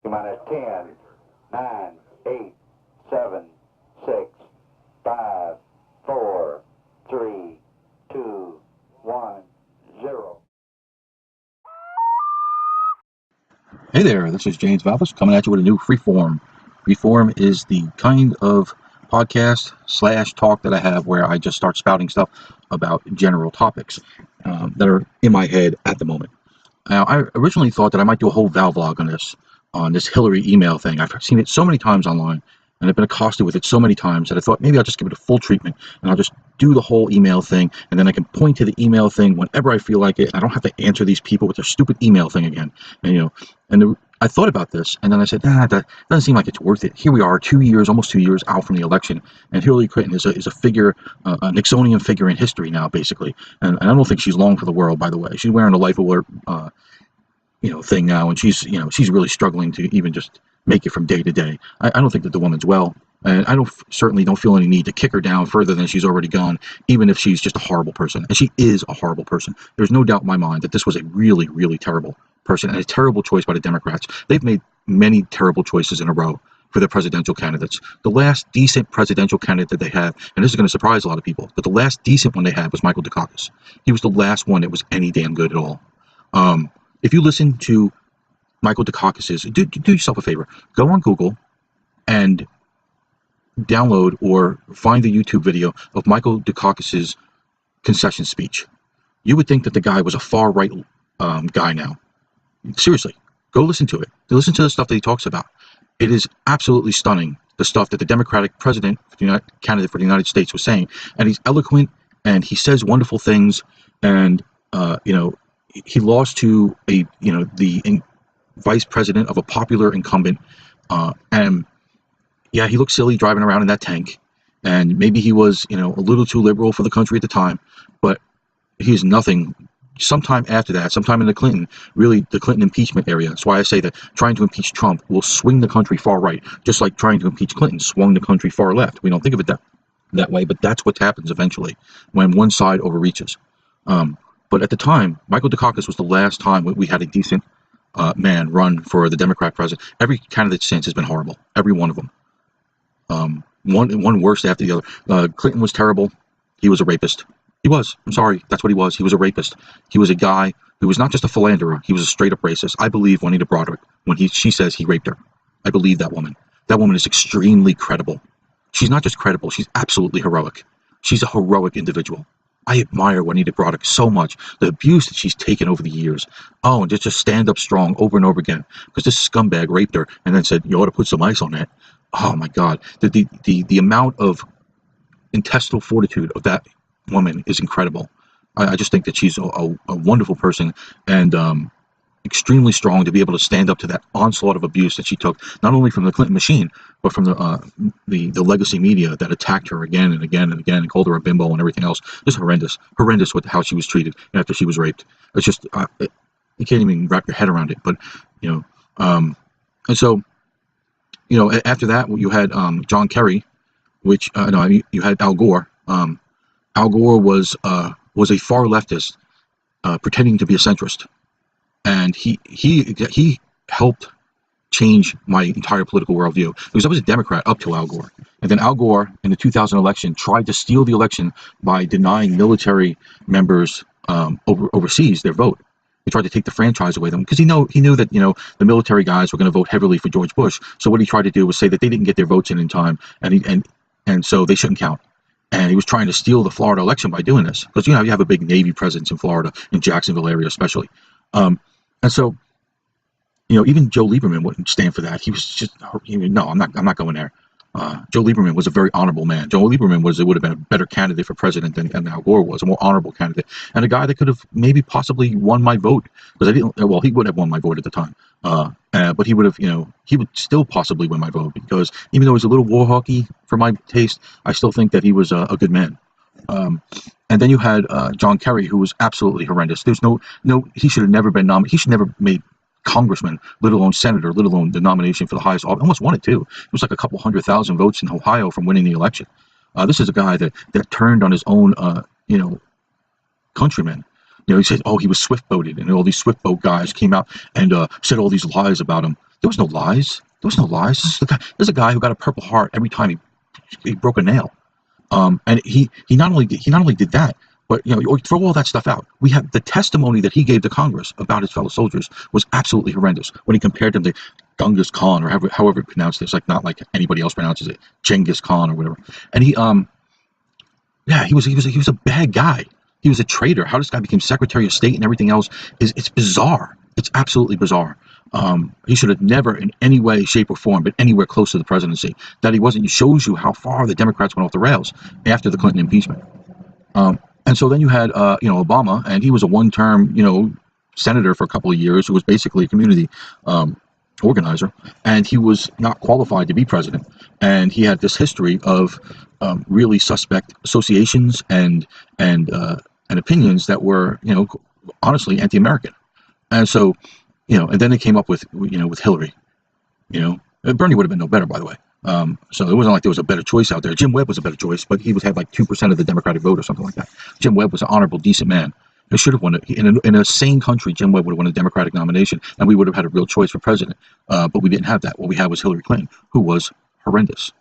Minus 10, 9, 8, 7, 6, 5, 4, 3, 2, 1, 0. Hey there, this is James Valvis coming at you with a new Freeform. Freeform is the kind of podcast / talk that I have where I just start spouting stuff about general topics that are in my head at the moment. Now, I originally thought that I might do a whole Val vlog on this Hillary email thing. I've seen it so many times online, and I've been accosted with it so many times that I thought maybe I'll just give it a full treatment, and I'll just do the whole email thing, and then I can point to the email thing whenever I feel like it. I don't have to answer these people with their stupid email thing again. I thought about this, and then I said, that doesn't seem like it's worth it. Here we are, 2 years, almost 2 years out from the election, and Hillary Clinton is a figure, a Nixonian figure in history now, basically. And I don't think she's long for the world, by the way. She's wearing a life alert thing now, and she's really struggling to even just make it from day to day. I don't think that the woman's well, and I certainly don't feel any need to kick her down further than she's already gone, even if she's just a horrible person. And she is a horrible person. There's no doubt in my mind that this was a really, really terrible person and a terrible choice by the Democrats. They've made many terrible choices in a row for their presidential candidates. The last decent presidential candidate that they had, and this is going to surprise a lot of people, but the last decent one they had was Michael Dukakis. He was the last one that was any damn good at all. If you listen to Michael Dukakis's, do yourself a favor, go on Google and download or find the YouTube video of Michael Dukakis's concession speech. You would think that the guy was a far right guy now. Seriously, go listen to it. Listen to the stuff that he talks about. It is absolutely stunning, the stuff that the Democratic candidate for the United States was saying, and he's eloquent and he says wonderful things, and he lost to the vice president of a popular incumbent, and yeah, he looked silly driving around in that tank, and maybe he was a little too liberal for the country at the time, but he is nothing. Sometime after that, sometime in the Clinton impeachment area. That's why I say that trying to impeach Trump will swing the country far right, just like trying to impeach Clinton swung the country far left. We don't think of it that way, but that's what happens eventually when one side overreaches. But at the time, Michael Dukakis was the last time we had a decent man run for the Democrat president. Every candidate since has been horrible, every one of them. One worse after the other. Clinton was terrible. He was a rapist. He was. I'm sorry. That's what he was. He was a rapist. He was a guy who was not just a philanderer. He was a straight up racist. I believe Juanita Broderick when she says he raped her. I believe that woman. That woman is extremely credible. She's not just credible. She's absolutely heroic. She's a heroic individual. I admire Juanita Broderick so much. The abuse that she's taken over the years. Oh, and just stand up strong over and over again. Because this scumbag raped her and then said, you ought to put some ice on that. Oh my God. The amount of intestinal fortitude of that woman is incredible. I just think that she's a wonderful person, and extremely strong to be able to stand up to that onslaught of abuse that she took, not only from the Clinton machine, but from the legacy media that attacked her again and again and again and called her a bimbo and everything else. Just horrendous with how she was treated after she was raped. It's just you can't even wrap your head around it. But and so after that you had John Kerry, which you had Al Gore. Al Gore was a far leftist pretending to be a centrist, and he helped change my entire political worldview, because I was a Democrat up to Al Gore, and then Al Gore in the 2000 election tried to steal the election by denying military members overseas their vote. He tried to take the franchise away from them because he knew that the military guys were going to vote heavily for George Bush. So what he tried to do was say that they didn't get their votes in time, and so they shouldn't count. And he was trying to steal the Florida election by doing this, because you have a big Navy presence in Florida, in Jacksonville area especially, and so even Joe Lieberman wouldn't stand for that. He was just no, I'm not going there. Joe Lieberman was a very honorable man. Joe Lieberman would have been a better candidate for president than Al Gore was, a more honorable candidate, and a guy that could have maybe possibly won my vote, because he would have won my vote at the time, but he would still possibly win my vote, because even though he's a little war hawky for my taste, I still think that he was a good man. And then you had John Kerry, who was absolutely horrendous. There's he should have never been nominated. He should never made congressman, let alone senator, let alone the nomination for the highest office. Almost won it too. It was like a couple 100,000 votes in Ohio from winning the election. This is a guy that turned on his own, countrymen. He said, oh, he was swift boated, and all these swift boat guys came out and said all these lies about him. There was no lies. There was no lies. There's a guy who got a Purple Heart every time he broke a nail. And he not only did that, but throw all that stuff out. We have the testimony that he gave to Congress about his fellow soldiers was absolutely horrendous when he compared them to Genghis Khan, or however he pronounced it. It's like not like anybody else pronounces it, Genghis Khan or whatever. And he he was a bad guy. He was a traitor. How this guy became Secretary of State and everything else it's bizarre. It's absolutely bizarre. He should have never in any way, shape, or form been anywhere close to the presidency. That he wasn't, it shows you how far the Democrats went off the rails after the Clinton impeachment. And so then you had Obama, and he was a one-term senator for a couple of years who was basically a community organizer, and he was not qualified to be president. And he had this history of really suspect associations and opinions that were honestly anti-American. And so and then they came up with Hillary. Bernie would have been no better, by the way. So it wasn't like there was a better choice out there. Jim Webb was a better choice, but he had like 2% of the Democratic vote or something like that. Jim Webb was an honorable, decent man. He should have won it. In a sane country, Jim Webb would have won a Democratic nomination, and we would have had a real choice for president. But we didn't have that. What we had was Hillary Clinton, who was horrendous.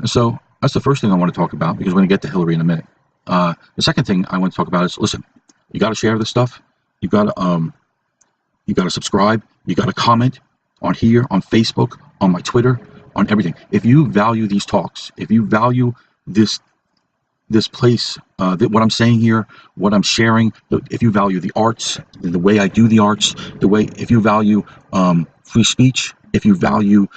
So that's the first thing I want to talk about, because we're going to get to Hillary in a minute. The second thing I want to talk about is, listen, you got to share this stuff. You got to subscribe. You got to comment on here, on Facebook, on my Twitter, on everything. If you value these talks, if you value this place, what I'm saying here, what I'm sharing, if you value the arts, the way I do the arts, if you value free speech, if you value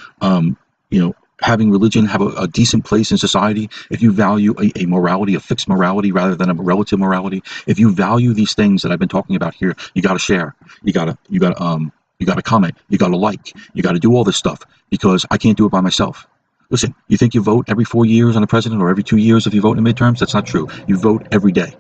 having religion have a decent place in society, if you value a morality, a fixed morality rather than a relative morality, if you value these things that I've been talking about here, you got to share. You got to comment. You got to like. You got to do all this stuff, because I can't do it by myself. Listen, you think you vote every 4 years on the president, or every 2 years if you vote in the midterms? That's not true. You vote every day.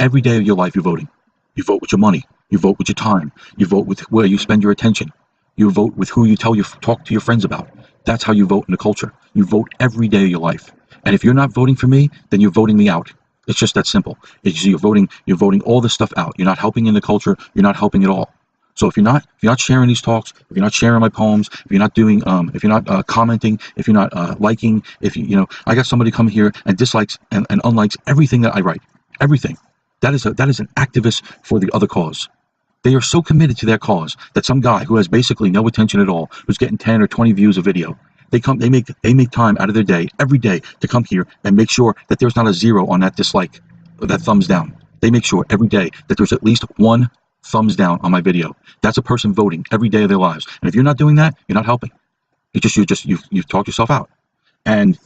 Every day of your life you're voting. You vote with your money. You vote with your time. You vote with where you spend your attention. You vote with who you talk to your friends about. That's how you vote in the culture. You vote every day of your life. And if you're not voting for me, then you're voting me out. It's just that simple. You're voting all this stuff out. You're not helping in the culture. You're not helping at all. So if you're not sharing these talks, if you're not sharing my poems, if you're not doing, if you're not commenting, if you're not liking, if I got somebody come here and dislikes and unlikes everything that I write, everything. That is an activist for the other cause. They are so committed to their cause that some guy who has basically no attention at all, who's getting 10 or 20 views a video, they make time out of their day, every day, to come here and make sure that there's not a 0 on that dislike, or that thumbs down. They make sure every day that there's at least 1 thumbs down on my video. That's a person voting every day of their lives. And if you're not doing that, you're not helping. You've talked yourself out. And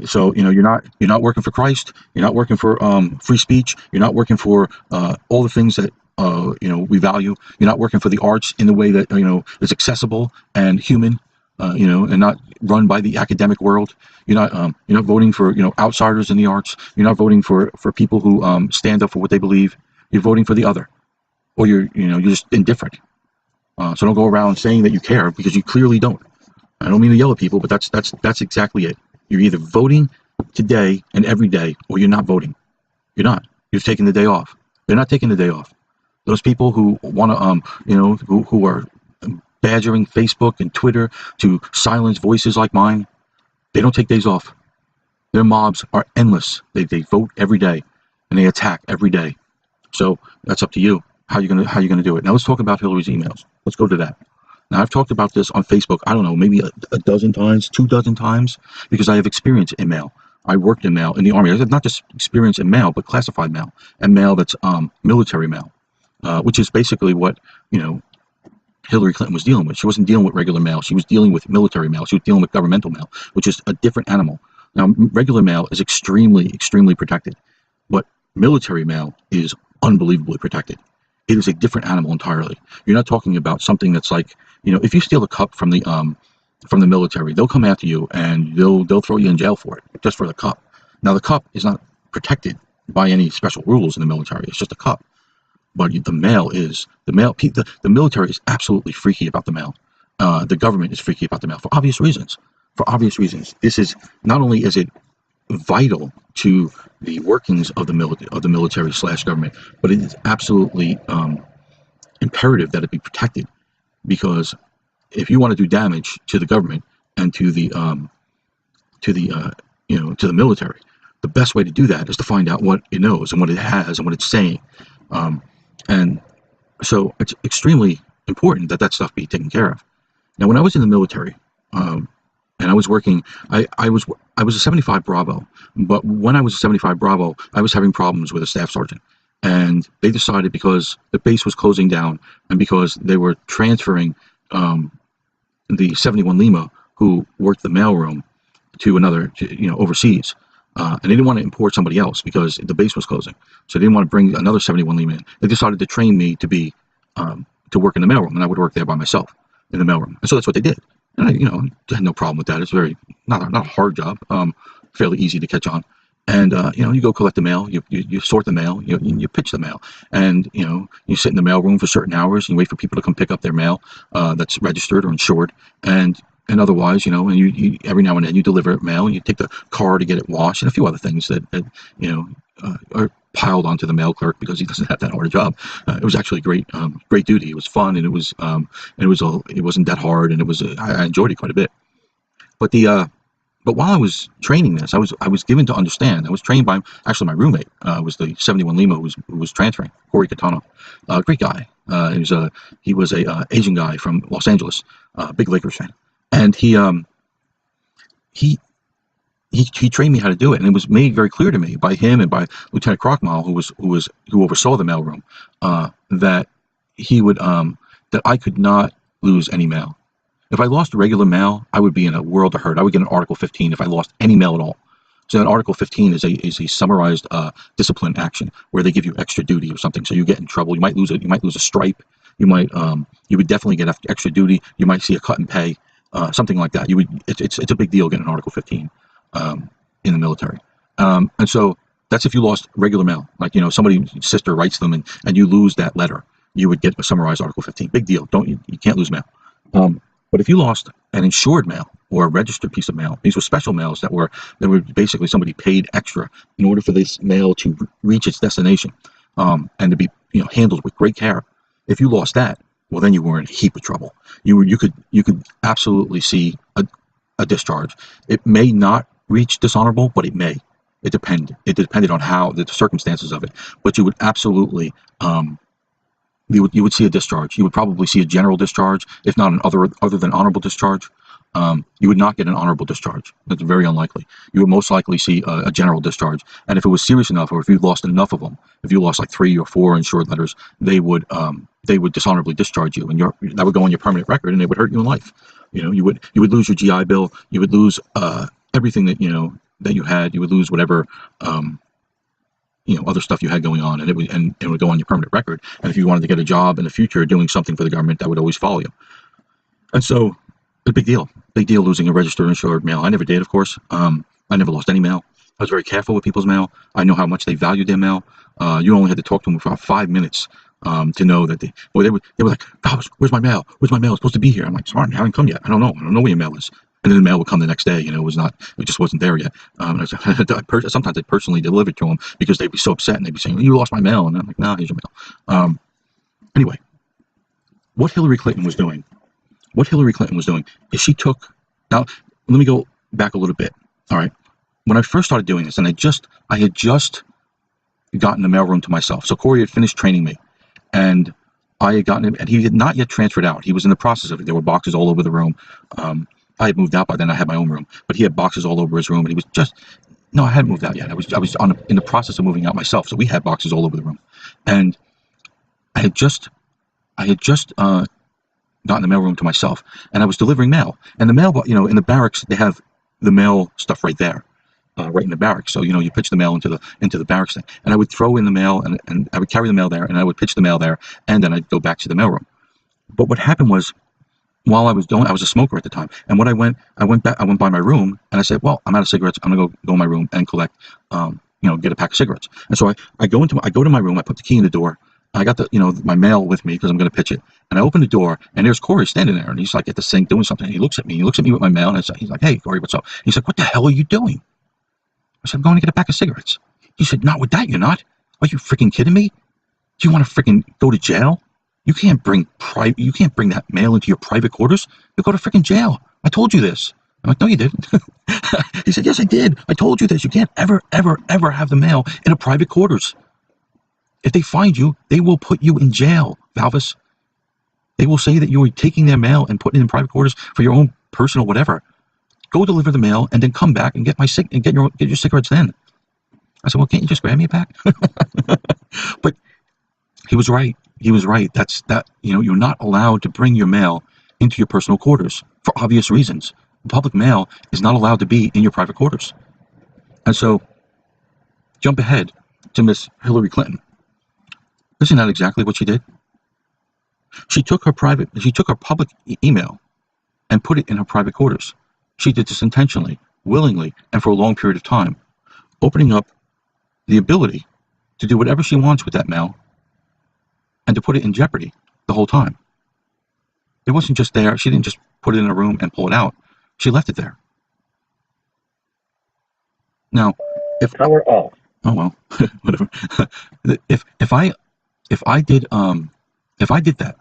so you're not working for Christ. You're not working for free speech. You're not working for all the things that we value. You're not working for the arts in the way that is accessible and human, and not run by the academic world. You're not voting for outsiders in the arts. You're not voting for people who stand up for what they believe. You're voting for the other, or you're just indifferent. So don't go around saying that you care, because you clearly don't. I don't mean to yell at people, but that's exactly it. You're either voting today and every day, or you're not voting. You're not. You've taken the day off. They're not taking the day off. Those people who want to, who are badgering Facebook and Twitter to silence voices like mine, they don't take days off. Their mobs are endless. They vote every day, and they attack every day. So that's up to you. How you gonna do it? Now let's talk about Hillary's emails. Let's go to that. Now I've talked about this on Facebook. I don't know, maybe a dozen times, 2 dozen times, because I have experience in mail. I worked in mail in the Army. I have not just experience in mail, but classified mail, and mail that's military mail, which is basically what Hillary Clinton was dealing with. She wasn't dealing with regular mail. She was dealing with military mail. She was dealing with governmental mail, which is a different animal. Now, regular mail is extremely, extremely protected, but military mail is unbelievably protected. It is a different animal entirely. You're not talking about something that's like, if you steal a cup from the military, they'll come after you and they'll throw you in jail for it, just for the cup. Now, the cup is not protected by any special rules in the military. It's just a cup. But the mail is. The military is absolutely freaky about the mail. The government is freaky about the mail for obvious reasons. This is, not only is it vital to the workings of the military / government, but it is absolutely imperative that it be protected. because if you want to do damage to the government and to the to the military, the best way to do that is to find out what it knows and what it has and what it's saying. Um, and so it's extremely important that that stuff be taken care of. Now, when I was in the military, and I was working, I was a 75 Bravo, but when I was a 75 Bravo, I was having problems with a staff sergeant, and they decided, because the base was closing down and because they were transferring the 71 Lima, who worked the mailroom, to another, overseas. And they didn't want to import somebody else because the base was closing. So they didn't want to bring another 71 Lima in. They decided to train me to be, to work in the mailroom, and I would work there by myself in the mailroom. And so that's what they did. And I had no problem with that. It's very, not a hard job, fairly easy to catch on. And, you go collect the mail, you sort the mail, you pitch the mail, and, you sit in the mailroom for certain hours and you wait for people to come pick up their mail, that's registered or insured. And otherwise, and you every now and then you deliver mail, and you take the car to get it washed, and a few other things that are piled onto the mail clerk because he doesn't have that hard a job. It was actually great duty. It was fun, and it wasn't that hard, and I enjoyed it quite a bit. But while I was training this, I was given to understand. I was trained by, actually, my roommate was the 71 Lima who was transferring, Corey Catano, great guy. He was a Asian guy from Los Angeles, big Lakers fan. And he trained me how to do it, and it was made very clear to me by him and by Lieutenant Crockmall, who oversaw the mailroom, that that I could not lose any mail. If I lost regular mail, I would be in a world of hurt. I would get an Article 15 if I lost any mail at all. So an Article 15 is a summarized discipline action where they give you extra duty or something. So you get in trouble. You might lose a stripe. You would definitely get extra duty. You might see a cut in pay. Something like that. It's a big deal getting an Article 15 in the military, and so that's if you lost regular mail. Like somebody's sister writes them, and you lose that letter, you would get a summarized Article 15. Big deal. You can't lose mail. But if you lost an insured mail or a registered piece of mail, these were special mails that were basically somebody paid extra in order for this mail to reach its destination, and to be handled with great care. If you lost that, well, then you were in a heap of trouble. You could absolutely see a discharge. It may not reach dishonorable, but it may. It depended on how the circumstances of it. But you would absolutely you would see a discharge. You would probably see a general discharge, if not an other than honorable discharge. You would not get an honorable discharge. That's very unlikely. You would most likely see a general discharge. And if it was serious enough, or if you lost enough of them, if you lost like 3 or 4 insured letters, they would dishonorably discharge you, and that would go on your permanent record, and it would hurt you in life. You would lose your GI Bill. You would lose everything that you had. You would lose whatever other stuff you had going on, and it would go on your permanent record. And if you wanted to get a job in the future doing something for the government, that would always follow you. And so, a big deal losing a registered insured mail. I never did, of course. I never lost any mail. I was very careful with people's mail. I know how much they valued their mail. You only had to talk to them for about 5 minutes to know that they were like, Valvis, where's my mail? Where's my mail? It's supposed to be here. I'm like, sorry, it hasn't come yet. I don't know where your mail is. And then the mail would come the next day. It just wasn't there yet. Sometimes I personally delivered to them because they'd be so upset, and they'd be saying, you lost my mail. And I'm like, no, here's your mail. Anyway, what Hillary Clinton was doing is she took, now let me go back a little bit. All right. When I first started doing this, and I had just gotten the mailroom to myself. So Corey had finished training me, and I had gotten him, and he had not yet transferred out. He was in the process of it. There were boxes all over the room. I had moved out by then. I had my own room, but he had boxes all over his room, and he was no, I hadn't moved out yet. I was in the process of moving out myself. So we had boxes all over the room, and I had just gotten the mailroom to myself, and I was delivering mail. And the mail, in the barracks, they have the mail stuff right there, right in the barracks. So you pitch the mail into the barracks thing, and I would throw in the mail, and I would carry the mail there, and I would pitch the mail there, and then I'd go back to the mailroom. But what happened was, while I was a smoker at the time, and I went by my room, and I said, well, I'm out of cigarettes. I'm gonna go in my room and collect, get a pack of cigarettes. And so I go to my room. I put the key in the door. I got my mail with me because I'm going to pitch it. And I open the door, and there's Corey standing there, and he's like at the sink doing something. And he looks at me with my mail, and he's like, hey, Corey, what's up? He's like, what the hell are you doing? I said, I'm going to get a pack of cigarettes. He said, not with that, you're not. Are you freaking kidding me? Do you want to freaking go to jail? You can't bring that mail into your private quarters. You'll go to freaking jail. I told you this. I'm like, no, you didn't. He said, yes, I did. I told you this. You can't ever, ever, ever have the mail in a private quarters. If they find you, they will put you in jail, Valvis. They will say that you were taking their mail and putting it in private quarters for your own personal whatever. Go deliver the mail and then come back and get your cigarettes then. I said, well, can't you just grab me back? But he was right. He was right. You're not allowed to bring your mail into your personal quarters for obvious reasons. Public mail is not allowed to be in your private quarters. And so, jump ahead to Miss Hillary Clinton. Isn't that exactly what she did? She took her public email and put it in her private quarters. She did this intentionally, willingly, and for a long period of time, opening up the ability to do whatever she wants with that mail and to put it in jeopardy the whole time. It wasn't just there. She didn't just put it in a room and pull it out. She left it there. Now, if Power off. oh well, whatever. If I did that,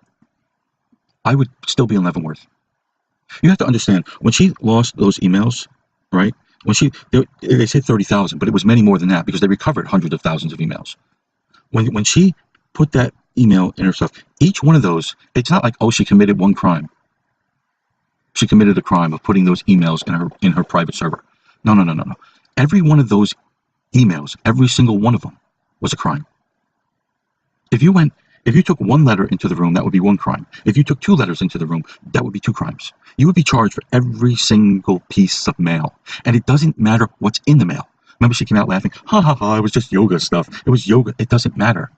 I would still be in Leavenworth. You have to understand, when she lost those emails, right? They said 30,000, but it was many more than that because they recovered hundreds of thousands of emails. When she put that email in her stuff, each one of those, it's not like, oh, she committed one crime. She committed a crime of putting those emails in her private server. No. Every one of those emails, every single one of them was a crime. If you took one letter into the room, that would be one crime. If you took two letters into the room, that would be two crimes. You would be charged for every single piece of mail. And it doesn't matter what's in the mail. Remember, she came out laughing, ha ha ha, it was just yoga stuff. It was yoga. It doesn't matter.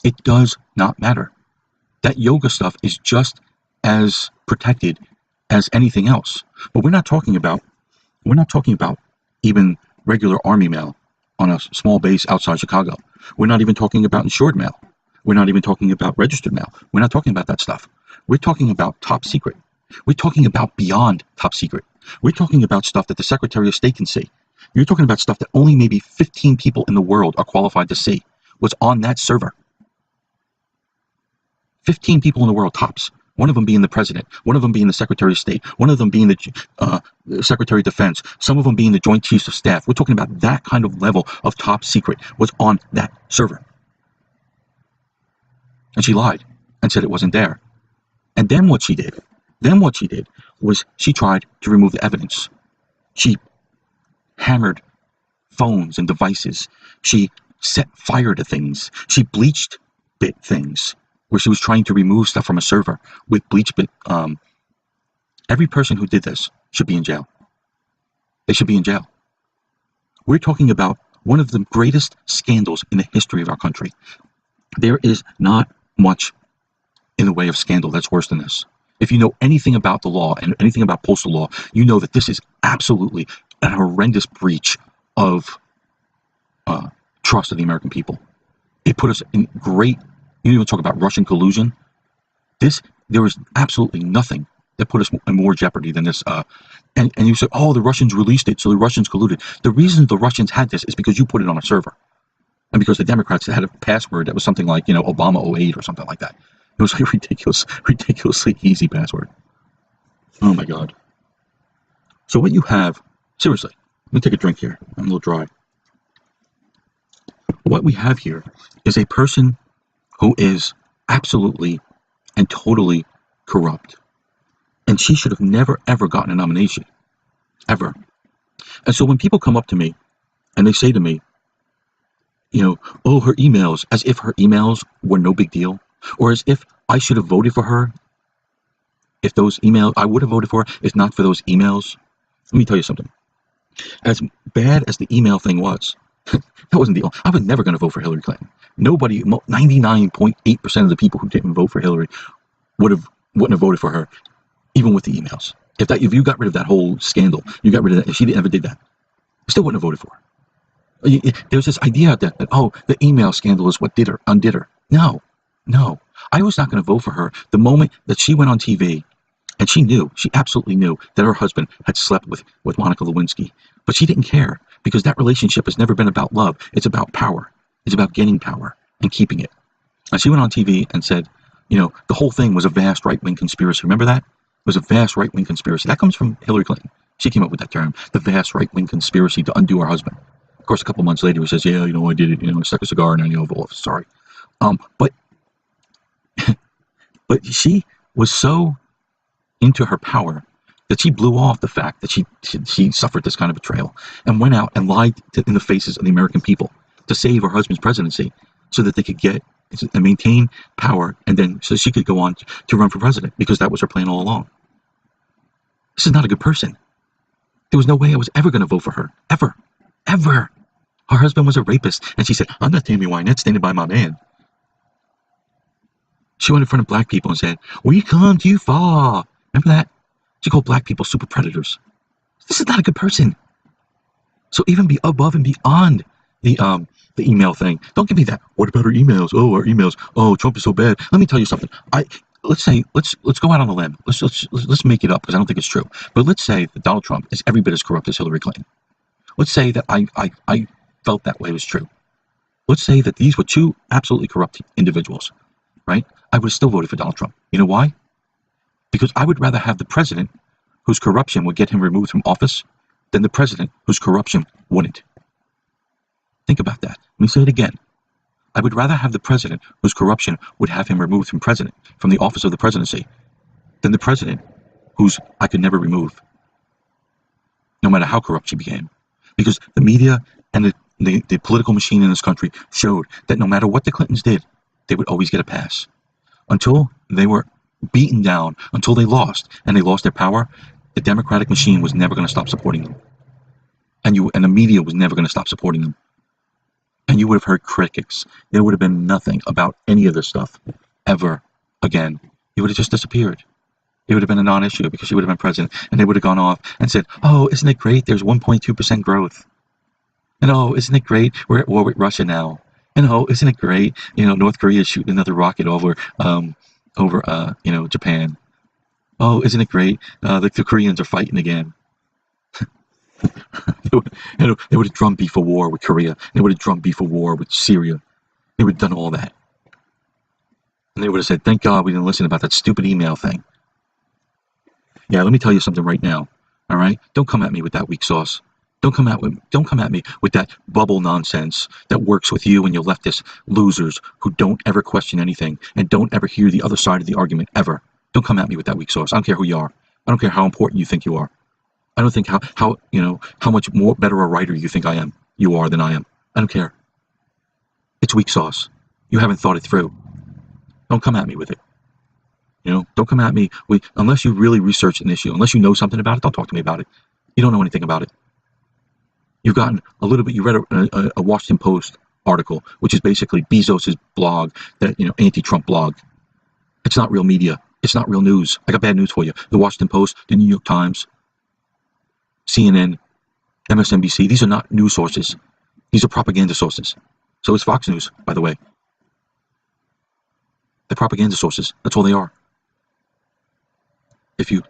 It does not matter. That yoga stuff is just as protected as anything else. But we're not talking about even regular Army mail on a small base outside Chicago. We're not even talking about insured mail. We're not even talking about registered mail. We're not talking about that stuff. We're talking about top secret. We're talking about beyond top secret. We're talking about stuff that the Secretary of State can see. You're talking about stuff that only maybe 15 people in the world are qualified to see what's on that server. 15 people in the world, tops. One of them being the president, one of them being the Secretary of State, one of them being the Secretary of Defense, some of them being the Joint Chiefs of Staff. We're talking about that kind of level of top secret was on that server. And she lied and said it wasn't there. And then what she did was she tried to remove the evidence. She hammered phones and devices. She set fire to things. She bleached bit things where she was trying to remove stuff from a server with bleach bit. Every person who did this should be in jail. They should be in jail. We're talking about one of the greatest scandals in the history of our country. There is not much in the way of scandal that's worse than this. If you know anything about the law and anything about postal law, you know that this is absolutely a horrendous breach of trust of the American people. It put us in great. You even talk about Russian collusion. There was absolutely nothing that put us in more jeopardy than this. And you say, oh, the Russians released it, so the Russians colluded. The reason the Russians had this is because you put it on a server. And because the Democrats had a password that was something like, Obama 08 or something like that. It was a ridiculously easy password. Oh my God. So what you have, seriously, let me take a drink here. I'm a little dry. What we have here is a person who is absolutely and totally corrupt. And she should have never, ever gotten a nomination. Ever. And so when people come up to me and they say to me, oh, her emails, as if her emails were no big deal, or as if I should have voted for her, if those emails, I would have voted for her, if not for those emails. Let me tell you something. As bad as the email thing was, that wasn't the, I was never going to vote for Hillary Clinton. Nobody, 99.8% of the people who didn't vote for Hillary wouldn't have voted for her, even with the emails. If you got rid of that whole scandal, you got rid of that, if she ever did that, I still wouldn't have voted for her. There's this idea out there that, oh, the email scandal is what undid her. No. I was not going to vote for her the moment that she went on TV and she absolutely knew that her husband had slept with Monica Lewinsky. But she didn't care because that relationship has never been about love. It's about power. It's about gaining power and keeping it. And she went on TV and said, The whole thing was a vast right-wing conspiracy. Remember that? It was a vast right-wing conspiracy. That comes from Hillary Clinton. She came up with that term, the vast right-wing conspiracy to undo her husband. Of course, a couple months later, he says, yeah, I did it. I stuck a cigar in the Oval Office. Sorry. But she was so into her power that she blew off the fact that she suffered this kind of betrayal and went out and lied in the faces of the American people to save her husband's presidency so that they could get and maintain power, and then so she could go on to run for president, because that was her plan all along. This is not a good person. There was no way I was ever going to vote for her. Ever. Ever. Her husband was a rapist, and she said, I'm not Tammy Wynette standing by my man. She went in front of black people and said, we come too far. Remember that? She called black people super predators. This is not a good person. So even be above and beyond the email thing. Don't give me that. What about our emails? Oh, our emails. Oh, Trump is so bad. Let me tell you something. Let's go out on a limb. Let's make it up, because I don't think it's true. But let's say that Donald Trump is every bit as corrupt as Hillary Clinton. Let's say that I felt that way was true. Let's say that these were two absolutely corrupt individuals, right? I would have still voted for Donald Trump. You know why? Because I would rather have the president whose corruption would get him removed from office than the president whose corruption wouldn't. Think about that. Let me say it again. I would rather have the president whose corruption would have him removed from the office of the presidency, than the president whose I could never remove, no matter how corrupt she became. Because the media and the political machine in this country showed that no matter what the Clintons did, they would always get a pass. Until they were beaten down, until they lost, and they lost their power, the Democratic machine was never going to stop supporting them. And the media was never going to stop supporting them. And you would have heard critics. There would have been nothing about any of this stuff ever again. It would have just disappeared. It would have been a non-issue, because she would have been president, and they would have gone off and said, oh, isn't it great? There's 1.2% growth. And oh, isn't it great? We're at war with Russia now. And oh, isn't it great? North Korea is shooting another rocket over Japan. Oh, isn't it great? The Koreans are fighting again. They would have drummed beef for war with Korea. They would have drummed beef for war with Syria. They would have done all that. And they would have said, thank God we didn't listen about that stupid email thing. Yeah, let me tell you something right now. All right? Don't come at me with that weak sauce. Don't come at me with that bubble nonsense that works with you and your leftist losers who don't ever question anything and don't ever hear the other side of the argument ever. Don't come at me with that weak sauce. I don't care who you are. I don't care how important you think you are. I don't think how much more better a writer you think you are than I am. I don't care. It's weak sauce. You haven't thought it through. Don't come at me with it. Don't come at me unless you really research an issue, unless you know something about it. Don't talk to me about it. You don't know anything about it. You've gotten a little bit. You read a Washington Post article, which is basically Bezos's blog, that anti-Trump blog. It's not real media. It's not real news. I got bad news for you. The Washington Post, the New York Times, CNN, MSNBC, these are not news sources. These are propaganda sources. So is Fox News, by the way. They're propaganda sources. That's all they are. If you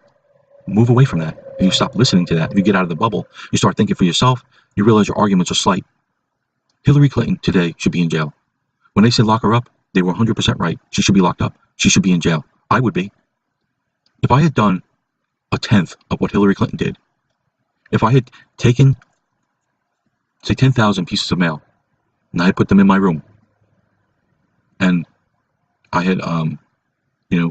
move away from that, if you stop listening to that, if you get out of the bubble, you start thinking for yourself, you realize your arguments are slight. Hillary Clinton today should be in jail. When they said lock her up, they were 100% right. She should be locked up. She should be in jail. I would be. If I had done a tenth of what Hillary Clinton did, if I had taken, say, 10,000 pieces of mail, and I had put them in my room, and I had, and they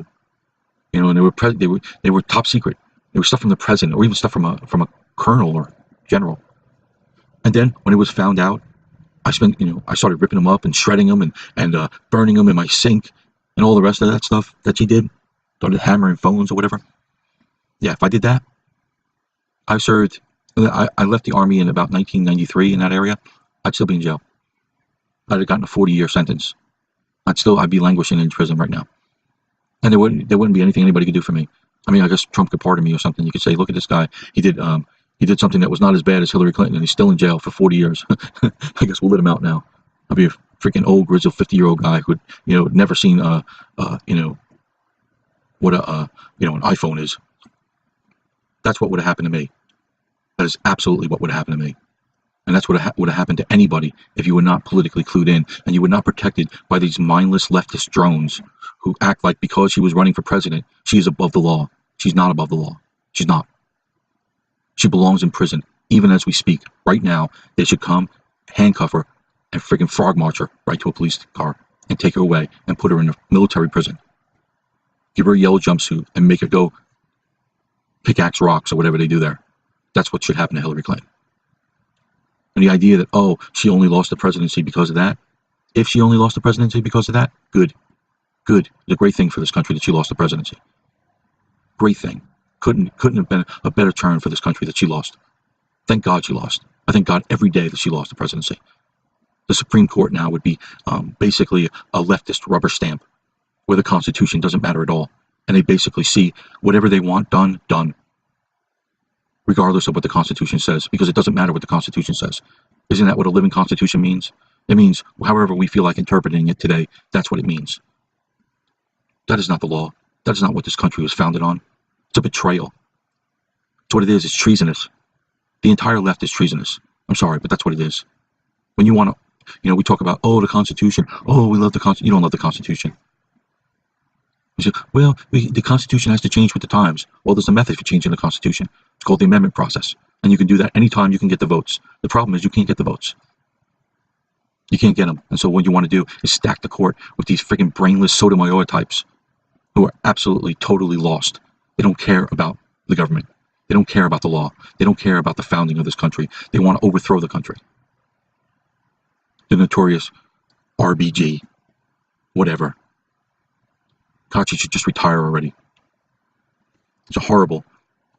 were top secret. They were stuff from the president, or even stuff from a colonel or general. And then when it was found out, I started ripping them up and shredding them and burning them in my sink and all the rest of that stuff that she did. Started hammering phones or whatever. Yeah, if I did that, I left the army in about 1993 in that area. I'd still be in jail. I'd have gotten a 40-year sentence. I'd be languishing in prison right now. And there wouldn't be anything anybody could do for me. I mean, I guess Trump could pardon me or something. You could say, look at this guy. He did something that was not as bad as Hillary Clinton, and he's still in jail for 40 years. I guess we'll let him out now. I'll be a freaking old, grizzled 50-year-old guy who'd, never seen, what an iPhone is. That's what would have happened to me. That is absolutely what would have happened to me. And that's what would have happened to anybody if you were not politically clued in and you were not protected by these mindless leftist drones who act like because she was running for president, she is above the law. She's not above the law. She's not. She belongs in prison. Even as we speak, right now, they should come, handcuff her, and friggin' frog march her right to a police car and take her away and put her in a military prison. Give her a yellow jumpsuit and make her go pickaxe rocks or whatever they do there. That's what should happen to Hillary Clinton. And the idea that, oh, she only lost the presidency because of that. If she only lost the presidency because of that, good. Good. It's a great thing for this country that she lost the presidency. Great thing. Couldn't have been a better turn for this country that she lost. Thank God she lost. I thank God every day that she lost the presidency. The Supreme Court now would be basically a leftist rubber stamp where the Constitution doesn't matter at all. And they basically see whatever they want done, regardless of what the Constitution says, because it doesn't matter what the Constitution says. Isn't that what a living Constitution means? It means however we feel like interpreting it today, that's what it means. That is not the law. That is not what this country was founded on. It's a betrayal. It's what it is. It's treasonous. The entire left is treasonous. I'm sorry, but that's what it is. When you want to, we talk about, oh, the Constitution. Oh, we love the Constitution. You don't love the Constitution. You say, well, the Constitution has to change with the times. Well, there's a method for changing the Constitution. It's called the amendment process. And you can do that anytime you can get the votes. The problem is you can't get the votes. You can't get them. And so what you want to do is stack the court with these freaking brainless Sotomayor types who are absolutely, totally lost. They don't care about the government. They don't care about the law. They don't care about the founding of this country. They want to overthrow the country. The notorious RBG, whatever. Kachi should just retire already. It's a horrible,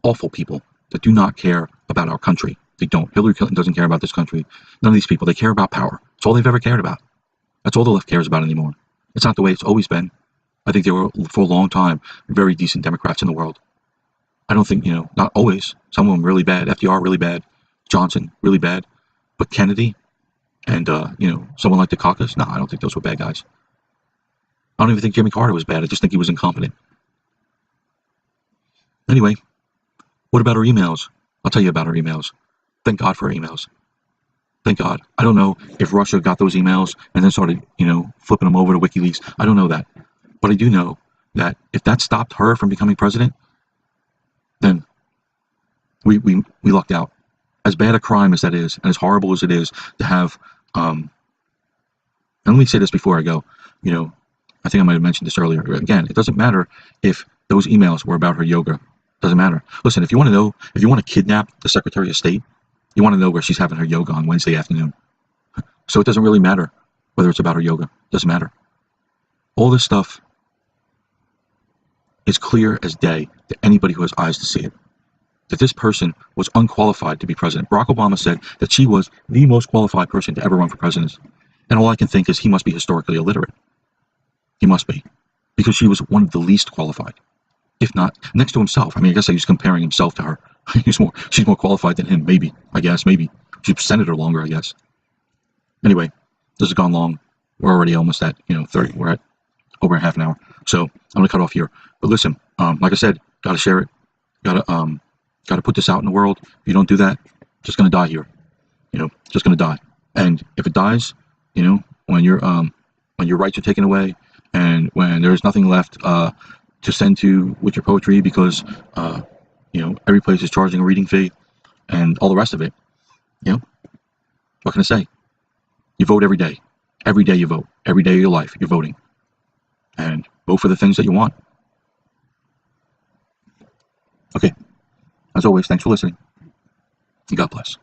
awful people that do not care about our country. They don't. Hillary Clinton doesn't care about this country. None of these people. They care about power. That's all they've ever cared about. That's all the left cares about anymore. It's not the way it's always been. I think they were, for a long time, very decent Democrats in the world. I don't think, not always. Some of them really bad. FDR, really bad. Johnson, really bad. But Kennedy and, someone like Dukakis, no, I don't think those were bad guys. I don't even think Jimmy Carter was bad. I just think he was incompetent. Anyway, what about her emails? I'll tell you about her emails. Thank God for her emails. Thank God. I don't know if Russia got those emails and then started, flipping them over to WikiLeaks. I don't know that. But I do know that if that stopped her from becoming president, then we lucked out. As bad a crime as that is, and as horrible as it is to have, and let me say this before I go, I think I might have mentioned this earlier. Again, it doesn't matter if those emails were about her yoga. It doesn't matter. Listen, if you want to kidnap the Secretary of State, you want to know where she's having her yoga on Wednesday afternoon. So it doesn't really matter whether it's about her yoga. It doesn't matter. All this stuff is clear as day to anybody who has eyes to see it. That this person was unqualified to be president. Barack Obama said that she was the most qualified person to ever run for president. And all I can think is he must be historically illiterate. He must be. Because she was one of the least qualified. If not, next to himself. I guess he's comparing himself to her. She's more qualified than him, maybe. I guess, maybe. She's senator longer, I guess. Anyway, this has gone long. We're already almost at, 30. We're at over half an hour. So I'm going to cut off here. But listen, like I said, got to share it. Got to put this out in the world. If you don't do that, just going to die here. Just going to die. And if it dies, when your rights are taken away and when there's nothing left to send to with your poetry because, every place is charging a reading fee and all the rest of it, what can I say? You vote every day. Every day you vote. Every day of your life, you're voting. And vote for the things that you want. Okay. As always, thanks for listening. And God bless.